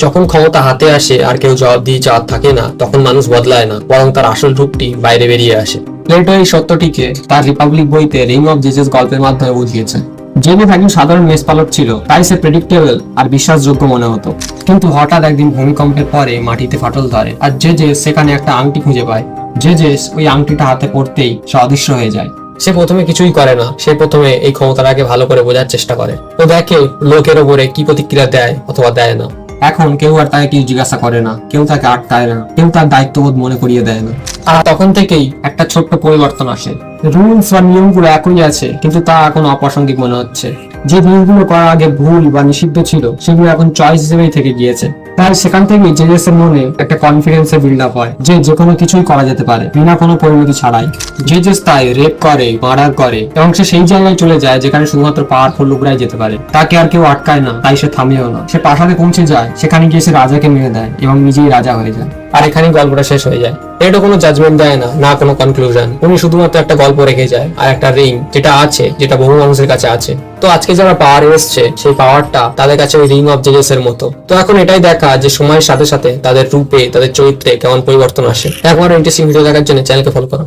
যখন ক্ষমতা হাতে আসে আর কেউ জবাব দিয়ে চাওয়ার থাকে না, তখন মানুষ বদলায় না, বরং তার আসল রূপটি বাইরে বেরিয়ে আসে। প্লেটো এই সত্যটিকে তার রিপাবলিক বইতে রিং অফ জেজেস গল্পের মাধ্যমে বুঝিয়েছে। জেনেভ একজন সাধারণ মেষপালক ছিল, তাই সে প্রেডিক্টেবল আর বিশ্বাসযোগ্য মনে হতো। কিন্তু হঠাৎ একদিন ভূমিকম্পের পরে মাটিতে ফাটল ধরে আর জেজেস সেখানে একটা আংটি খুঁজে পায়। জেজেস ওই আংটিটা হাতে পড়তেই সে অদৃশ্য হয়ে যায়। সে প্রথমে কিছুই করে না, সে প্রথমে এই ক্ষমতাটাকে ভালো করে বোঝার চেষ্টা করে। ও দেখে লোকের ওপরে কি প্রতিক্রিয়া দেয় অথবা দেয় না। এখন কেউ আর তাকে কিছু জিজ্ঞাসা করে না, কেউ তাকে আটকায় না, কেউ তার দায়িত্ববোধ মনে করিয়ে দেয় না। আর তখন থেকেই একটা ছোট্ট পরিবর্তন আসে। রুলস বা নিয়মগুলো একই আছে, কিন্তু তা এখন অপ্রাসঙ্গিক মনে হচ্ছে। যে জিনিসগুলো করার আগে ভুল বা নিষিদ্ধ ছিল, সেগুলো এখন চয়েস হিসেবেই থেকে গিয়েছে। তাই সেখান থেকে জেজেসের মনে একটা কনফিডেন্সের বিল্ড আপ হয় যে যেকোনো কিছুই করা যেতে পারে বিনা কোনো পরিণতি ছাড়াই। জেজেস তাই রেপ করে, মার্ডার করে, এবং সে সেই জায়গায় চলে যায় যেখানে শুধুমাত্র পাওয়ারফুল লোকরাই যেতে পারে। তাকে আর কেউ আটকায় না, তাই সে থামেও না। সে প্রাসাদে পৌঁছে যায়, সেখানে গিয়ে সে রাজাকে মেরে দেয় এবং নিজেই রাজা হয়ে যায়। আর এখানেই গল্পটা শেষ হয়ে যায়। এটা কোনো জাজমেন্ট দেয় না, না কোনো কনক্লুশন। উনি শুধুমাত্র একটা গল্প রেখে যায় আর একটা রিং যেটা আছে, যেটা বহু মানুষের কাছে আছে। তো আজকে যারা পাওয়ার এসছে, সেই পাওয়ারটা তাদের কাছে ওই রিং অফ জেজেস এর মতো। তো এখন এটাই দেখা যে সময়ের সাথে সাথে তাদের রূপে, তাদের চরিত্রে কেমন পরিবর্তন আসে। একবার ইন্টারেস্টিং ভিডিও দেখার জন্য চ্যানেলকে ফলো করো।